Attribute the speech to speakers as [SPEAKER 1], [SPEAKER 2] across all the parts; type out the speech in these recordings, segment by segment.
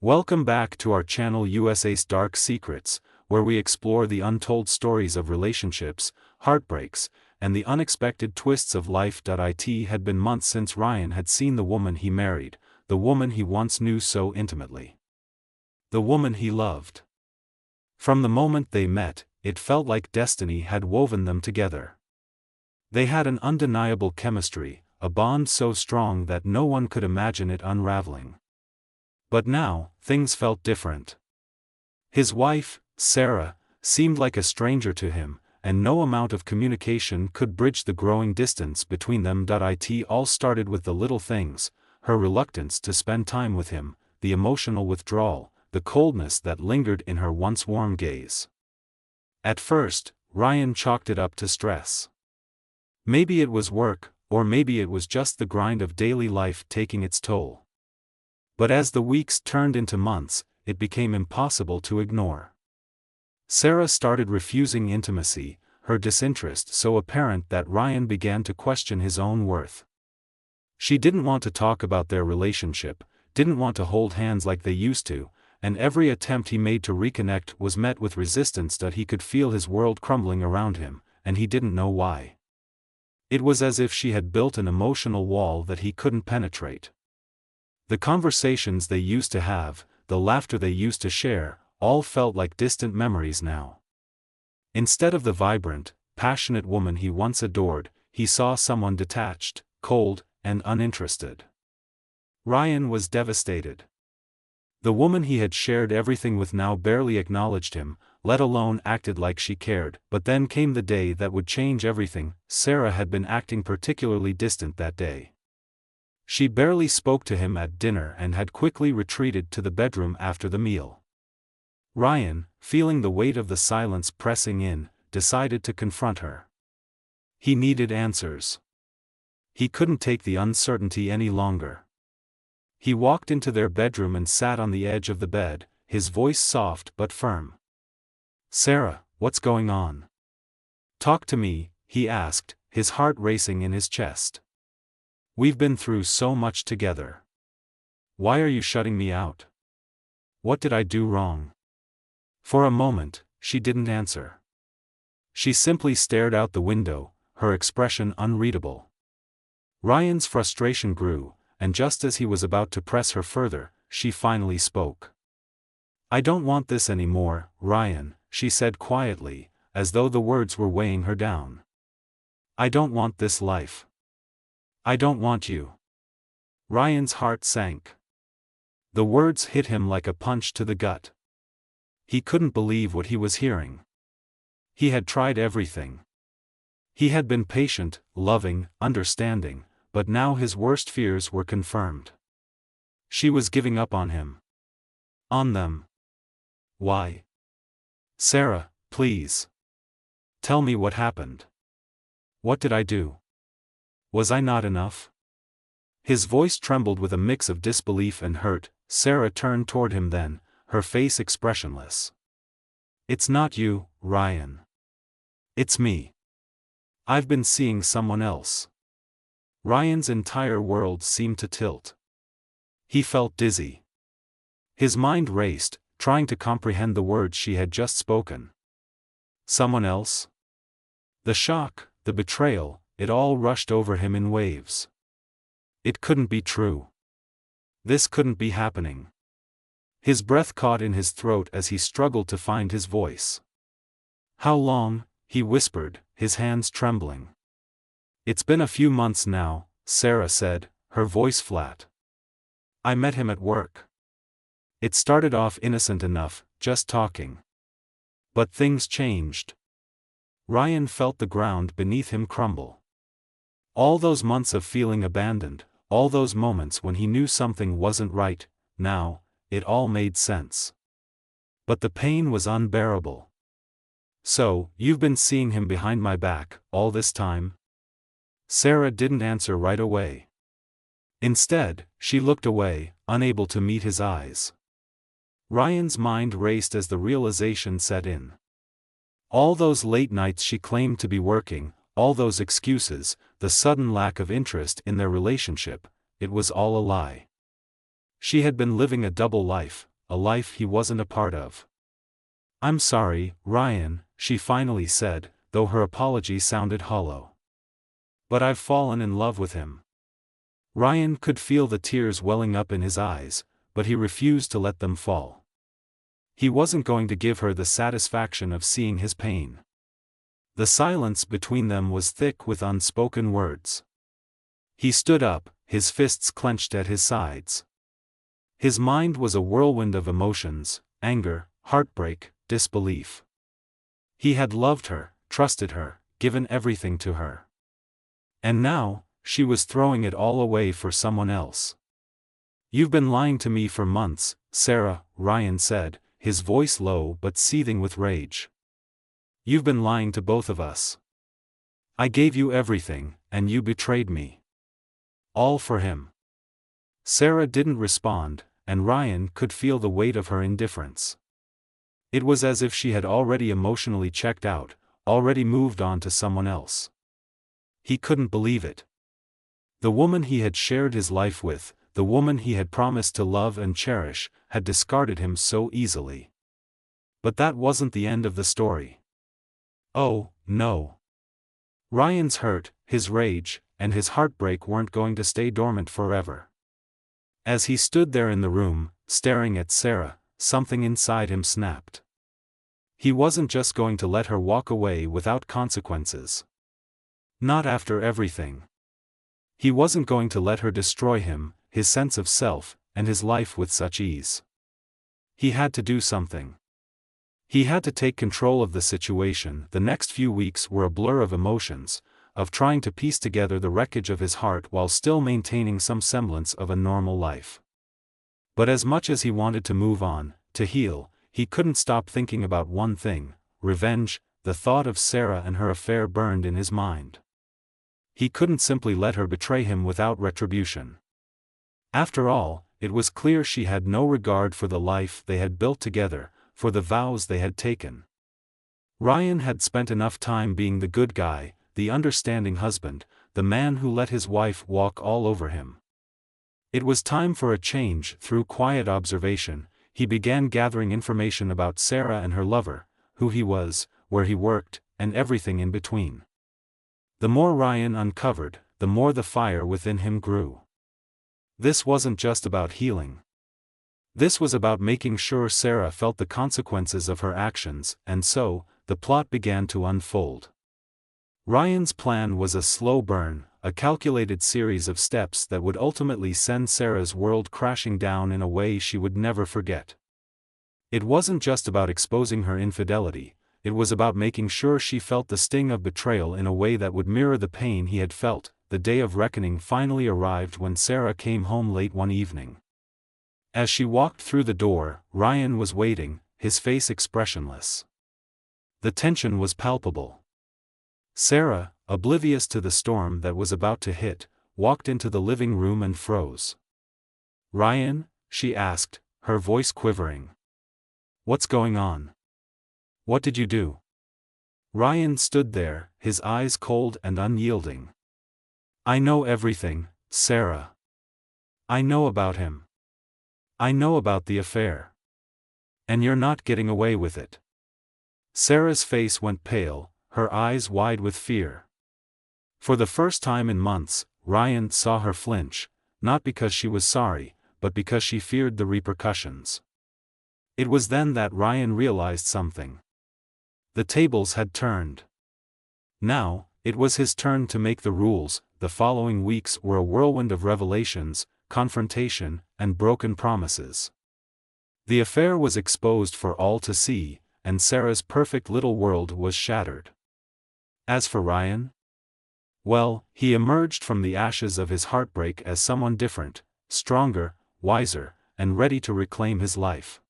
[SPEAKER 1] Welcome back to our channel USA's Dark Secrets, where we explore the untold stories of relationships, heartbreaks, and the unexpected twists of life. It had been months since Ryan had seen the woman he married, the woman he once knew so intimately. The woman he loved. From the moment they met, it felt like destiny had woven them together. They had an undeniable chemistry, a bond so strong that no one could imagine it unraveling. But now, things felt different. His wife, Sarah, seemed like a stranger to him, and no amount of communication could bridge the growing distance between them. It all started with the little things, her reluctance to spend time with him, the emotional withdrawal, the coldness that lingered in her once warm gaze. At first, Ryan chalked it up to stress. Maybe it was work, or maybe it was just the grind of daily life taking its toll. But as the weeks turned into months, it became impossible to ignore. Sarah started refusing intimacy, her disinterest so apparent that Ryan began to question his own worth. She didn't want to talk about their relationship, didn't want to hold hands like they used to, and every attempt he made to reconnect was met with resistance. He could feel his world crumbling around him, and he didn't know why. It was as if she had built an emotional wall that he couldn't penetrate. The conversations they used to have, the laughter they used to share, all felt like distant memories now. Instead of the vibrant, passionate woman he once adored, he saw someone detached, cold, and uninterested. Ryan was devastated. The woman he had shared everything with now barely acknowledged him, let alone acted like she cared. But then came the day that would change everything. Sarah had been acting particularly distant that day. She barely spoke to him at dinner and had quickly retreated to the bedroom after the meal. Ryan, feeling the weight of the silence pressing in, decided to confront her. He needed answers. He couldn't take the uncertainty any longer. He walked into their bedroom and sat on the edge of the bed, his voice soft but firm. "Sarah, what's going on? Talk to me," he asked, his heart racing in his chest. "We've been through so much together. Why are you shutting me out? What did I do wrong?" For a moment, she didn't answer. She simply stared out the window, her expression unreadable. Ryan's frustration grew, and just as he was about to press her further, she finally spoke. "I don't want this anymore, Ryan," she said quietly, as though the words were weighing her down. "I don't want this life. I don't want you." Ryan's heart sank. The words hit him like a punch to the gut. He couldn't believe what he was hearing. He had tried everything. He had been patient, loving, understanding, but now his worst fears were confirmed. She was giving up on him. On them. Why? "Sarah, please. Tell me what happened. What did I do? Was I not enough?" His voice trembled with a mix of disbelief and hurt. Sarah turned toward him then, her face expressionless. "It's not you, Ryan. It's me. I've been seeing someone else." Ryan's entire world seemed to tilt. He felt dizzy. His mind raced, trying to comprehend the words she had just spoken. Someone else? The shock, the betrayal, it all rushed over him in waves. It couldn't be true. This couldn't be happening. His breath caught in his throat as he struggled to find his voice. "How long?" he whispered, his hands trembling. "It's been a few months now," Sarah said, her voice flat. "I met him at work. It started off innocent enough, just talking. But things changed." Ryan felt the ground beneath him crumble. All those months of feeling abandoned, all those moments when he knew something wasn't right, now, it all made sense. But the pain was unbearable. "So, you've been seeing him behind my back, all this time?" Sarah didn't answer right away. Instead, she looked away, unable to meet his eyes. Ryan's mind raced as the realization set in. All those late nights she claimed to be working, all those excuses, the sudden lack of interest in their relationship, it was all a lie. She had been living a double life, a life he wasn't a part of. "I'm sorry, Ryan," she finally said, though her apology sounded hollow. "But I've fallen in love with him." Ryan could feel the tears welling up in his eyes, but he refused to let them fall. He wasn't going to give her the satisfaction of seeing his pain. The silence between them was thick with unspoken words. He stood up, his fists clenched at his sides. His mind was a whirlwind of emotions: anger, heartbreak, disbelief. He had loved her, trusted her, given everything to her. And now, she was throwing it all away for someone else. "You've been lying to me for months, Sarah," Ryan said, his voice low but seething with rage. "You've been lying to both of us. I gave you everything, and you betrayed me. All for him." Sarah didn't respond, and Ryan could feel the weight of her indifference. It was as if she had already emotionally checked out, already moved on to someone else. He couldn't believe it. The woman he had shared his life with, the woman he had promised to love and cherish, had discarded him so easily. But that wasn't the end of the story. Oh, no. Ryan's hurt, his rage, and his heartbreak weren't going to stay dormant forever. As he stood there in the room, staring at Sarah, something inside him snapped. He wasn't just going to let her walk away without consequences. Not after everything. He wasn't going to let her destroy him, his sense of self, and his life with such ease. He had to do something. He had to take control of the situation. The next few weeks were a blur of emotions, of trying to piece together the wreckage of his heart while still maintaining some semblance of a normal life. But as much as he wanted to move on, to heal, he couldn't stop thinking about one thing: revenge. The thought of Sarah and her affair burned in his mind. He couldn't simply let her betray him without retribution. After all, it was clear she had no regard for the life they had built together, for the vows they had taken. Ryan had spent enough time being the good guy, the understanding husband, the man who let his wife walk all over him. It was time for a change. Through quiet observation, he began gathering information about Sarah and her lover, who he was, where he worked, and everything in between. The more Ryan uncovered, the more the fire within him grew. This wasn't just about healing. This was about making sure Sarah felt the consequences of her actions, and so, the plot began to unfold. Ryan's plan was a slow burn, a calculated series of steps that would ultimately send Sarah's world crashing down in a way she would never forget. It wasn't just about exposing her infidelity, it was about making sure she felt the sting of betrayal in a way that would mirror the pain he had felt. The day of reckoning finally arrived when Sarah came home late one evening. As she walked through the door, Ryan was waiting, his face expressionless. The tension was palpable. Sarah, oblivious to the storm that was about to hit, walked into the living room and froze. "Ryan?" she asked, her voice quivering. "What's going on? What did you do?" Ryan stood there, his eyes cold and unyielding. "I know everything, Sarah. I know about him. I know about the affair. And you're not getting away with it." Sarah's face went pale, her eyes wide with fear. For the first time in months, Ryan saw her flinch, not because she was sorry, but because she feared the repercussions. It was then that Ryan realized something. The tables had turned. Now, it was his turn to make the rules. The following weeks were a whirlwind of revelations, confrontation, and broken promises. The affair was exposed for all to see, and Sarah's perfect little world was shattered. As for Ryan? Well, he emerged from the ashes of his heartbreak as someone different, stronger, wiser, and ready to reclaim his life.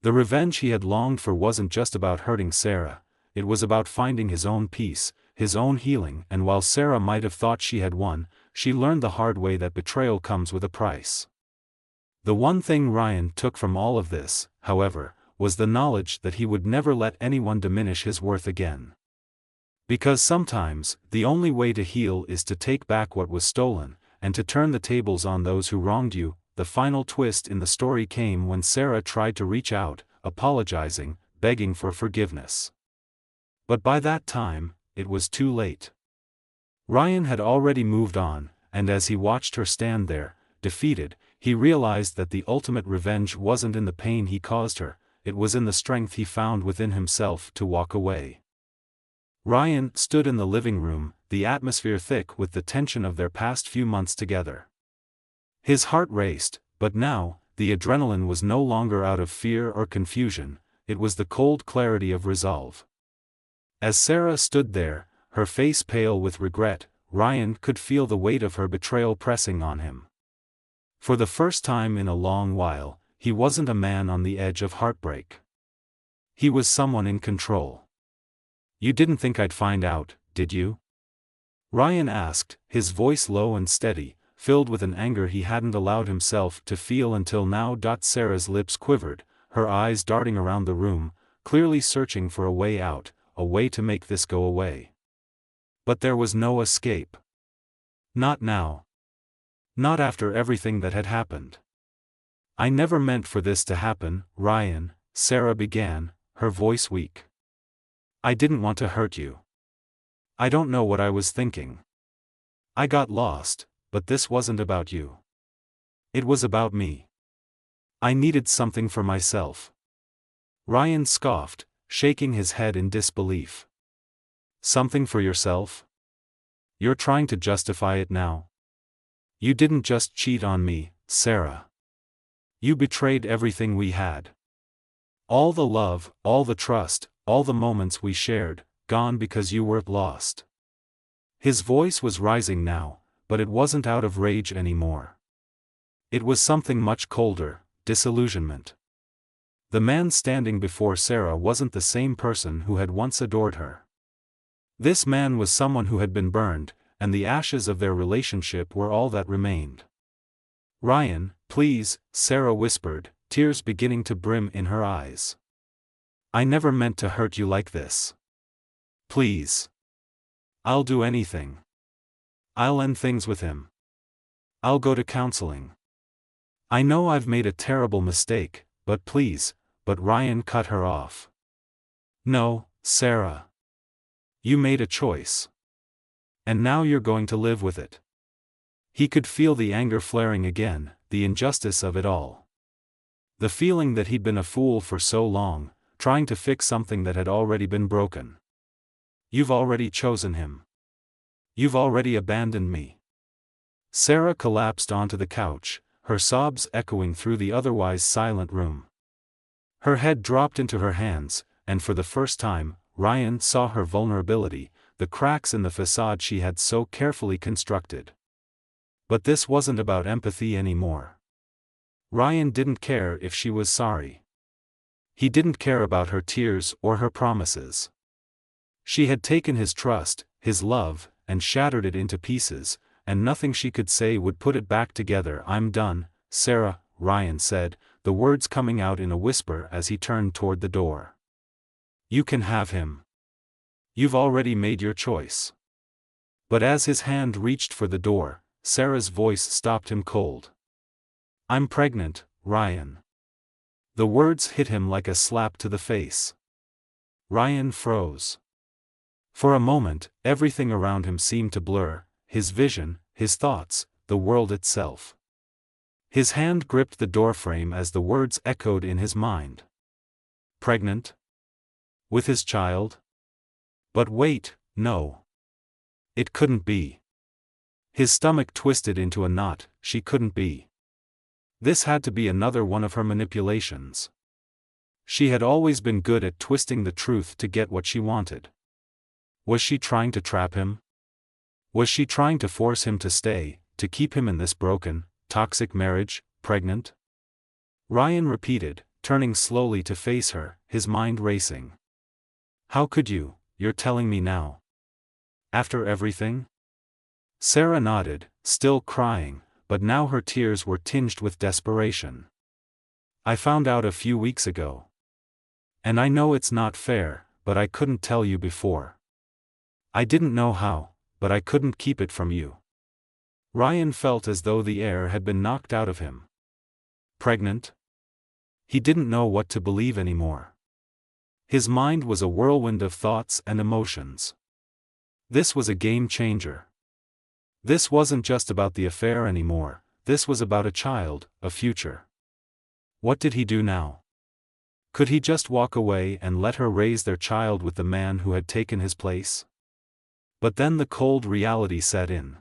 [SPEAKER 1] The revenge he had longed for wasn't just about hurting Sarah, it was about finding his own peace, his own healing. And while Sarah might have thought she had won, she learned the hard way that betrayal comes with a price. The one thing Ryan took from all of this, however, was the knowledge that he would never let anyone diminish his worth again. Because sometimes, the only way to heal is to take back what was stolen, and to turn the tables on those who wronged you. the final twist in the story came when Sarah tried to reach out, apologizing, begging for forgiveness. But by that time, it was too late. Ryan had already moved on, and as he watched her stand there, defeated, he realized that the ultimate revenge wasn't in the pain he caused her, it was in the strength he found within himself to walk away. Ryan stood in the living room, the atmosphere thick with the tension of their past few months together. His heart raced, but now, the adrenaline was no longer out of fear or confusion, it was the cold clarity of resolve. As Sarah stood there, her face pale with regret, Ryan could feel the weight of her betrayal pressing on him. For the first time in a long while, he wasn't a man on the edge of heartbreak. He was someone in control. "You didn't think I'd find out, did you?" Ryan asked, his voice low and steady, filled with an anger he hadn't allowed himself to feel until now. Sarah's lips quivered, her eyes darting around the room, clearly searching for a way out, a way to make this go away. But there was no escape. Not now. Not after everything that had happened. "I never meant for this to happen, Ryan," Sarah began, her voice weak. "I didn't want to hurt you. I don't know what I was thinking. I got lost, but this wasn't about you. It was about me. I needed something for myself." Ryan scoffed, shaking his head in disbelief. "Something for yourself? You're trying to justify it now? You didn't just cheat on me, Sarah. You betrayed everything we had. All the love, all the trust, all the moments we shared, gone because you were lost." His voice was rising now, but it wasn't out of rage anymore. It was something much colder, disillusionment. The man standing before Sarah wasn't the same person who had once adored her. This man was someone who had been burned, and the ashes of their relationship were all that remained. "Ryan, please," Sarah whispered, tears beginning to brim in her eyes. "I never meant to hurt you like this. Please. I'll do anything. I'll end things with him. I'll go to counseling. I know I've made a terrible mistake, but please," but Ryan cut her off. "No, Sarah. You made a choice. And now you're going to live with it." He could feel the anger flaring again, the injustice of it all. The feeling that he'd been a fool for so long, trying to fix something that had already been broken. "You've already chosen him. You've already abandoned me." Sarah collapsed onto the couch, her sobs echoing through the otherwise silent room. Her head dropped into her hands, and for the first time, Ryan saw her vulnerability, the cracks in the facade she had so carefully constructed. But this wasn't about empathy anymore. Ryan didn't care if she was sorry. He didn't care about her tears or her promises. She had taken his trust, his love, and shattered it into pieces, and nothing she could say would put it back together. "I'm done, Sarah," Ryan said, the words coming out in a whisper as he turned toward the door. "You can have him. You've already made your choice." But as his hand reached for the door, Sarah's voice stopped him cold. "I'm pregnant, Ryan." The words hit him like a slap to the face. Ryan froze. For a moment, everything around him seemed to blur, his vision, his thoughts, the world itself. His hand gripped the doorframe as the words echoed in his mind. Pregnant? With his child? But wait, no. It couldn't be. His stomach twisted into a knot. She couldn't be. This had to be another one of her manipulations. She had always been good at twisting the truth to get what she wanted. Was she trying to trap him? Was she trying to force him to stay, to keep him in this broken, toxic marriage, pregnant? Ryan repeated, turning slowly to face her, his mind racing. How could you? You're telling me now. After everything? Sarah nodded, still crying, but now her tears were tinged with desperation. I found out a few weeks ago. And I know it's not fair, but I couldn't tell you before. I didn't know how, but I couldn't keep it from you. Ryan felt as though the air had been knocked out of him. Pregnant? He didn't know what to believe anymore. His mind was a whirlwind of thoughts and emotions. This was a game changer. This wasn't just about the affair anymore, this was about a child, a future. What did he do now? Could he just walk away and let her raise their child with the man who had taken his place? But then the cold reality set in.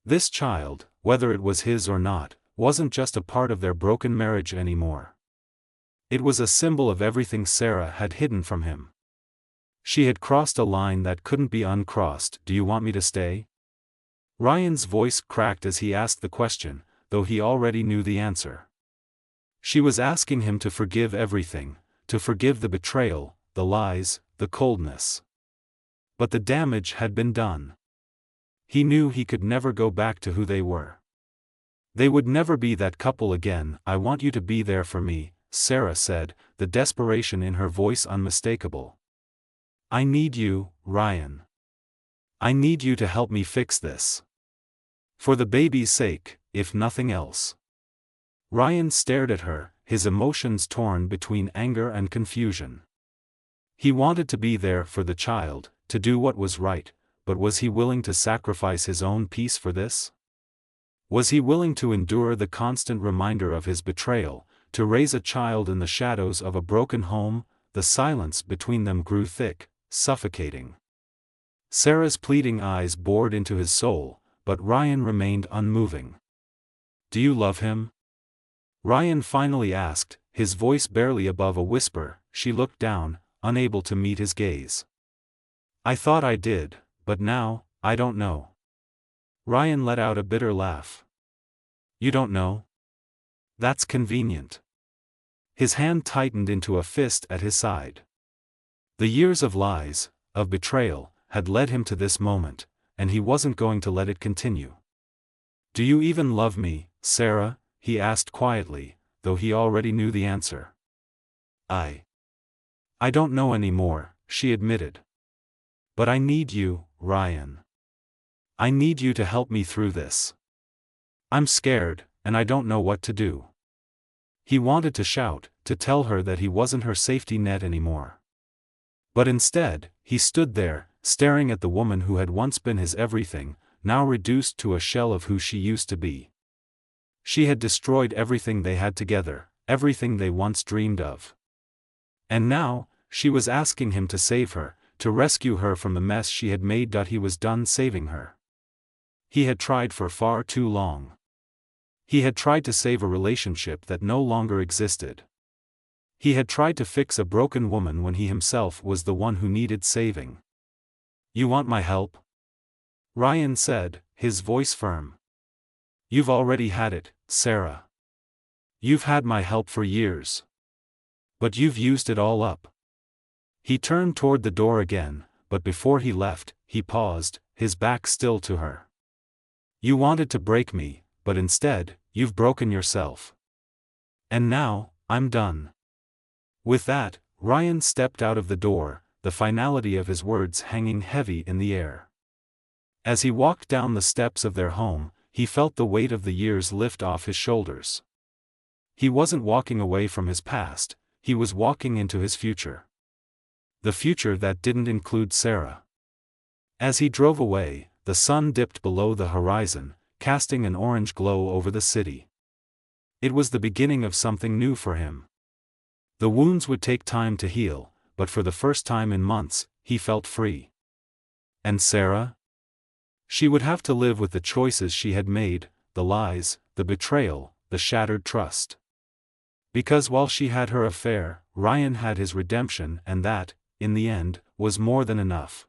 [SPEAKER 1] This child, whether it was his or not, wasn't just a part of their broken marriage anymore. It was a symbol of everything Sarah had hidden from him. She had crossed a line that couldn't be uncrossed. Do you want me to stay? Ryan's voice cracked as he asked the question, though he already knew the answer. She was asking him to forgive everything, to forgive the betrayal, the lies, the coldness. But the damage had been done. He knew he could never go back to who they were. They would never be that couple again. I want you to be there for me, Sarah said, the desperation in her voice unmistakable. I need you, Ryan. I need you to help me fix this. For the baby's sake, if nothing else. Ryan stared at her, his emotions torn between anger and confusion. He wanted to be there for the child, to do what was right, but was he willing to sacrifice his own peace for this? Was he willing to endure the constant reminder of his betrayal, to raise a child in the shadows of a broken home? The silence between them grew thick, suffocating. Sarah's pleading eyes bored into his soul, but Ryan remained unmoving. Do you love him? Ryan finally asked, his voice barely above a whisper. She looked down, unable to meet his gaze. I thought I did, but now, I don't know. Ryan let out a bitter laugh. You don't know? That's convenient. His hand tightened into a fist at his side. The years of lies, of betrayal, had led him to this moment, and he wasn't going to let it continue. Do you even love me, Sarah? He asked quietly, though he already knew the answer. I don't know anymore, she admitted. But I need you, Ryan. I need you to help me through this. I'm scared, and I don't know what to do. He wanted to shout, to tell her that he wasn't her safety net anymore. But instead, he stood there, staring at the woman who had once been his everything, now reduced to a shell of who she used to be. She had destroyed everything they had together, everything they once dreamed of. And now, she was asking him to save her, to rescue her from the mess she had made. He was done saving her. He had tried for far too long. He had tried to save a relationship that no longer existed. He had tried to fix a broken woman when he himself was the one who needed saving. You want my help? Ryan said, his voice firm. You've already had it, Sarah. You've had my help for years. But you've used it all up. He turned toward the door again, but before he left, he paused, his back still to her. You wanted to break me, but instead, you've broken yourself. And now, I'm done. With that, Ryan stepped out of the door, the finality of his words hanging heavy in the air. As he walked down the steps of their home, he felt the weight of the years lift off his shoulders. He wasn't walking away from his past, he was walking into his future. The future that didn't include Sarah. As he drove away, the sun dipped below the horizon, casting an orange glow over the city. It was the beginning of something new for him. The wounds would take time to heal, but for the first time in months, he felt free. And Sarah? She would have to live with the choices she had made, the lies, the betrayal, the shattered trust. Because while she had her affair, Ryan had his redemption, and that, in the end, was more than enough.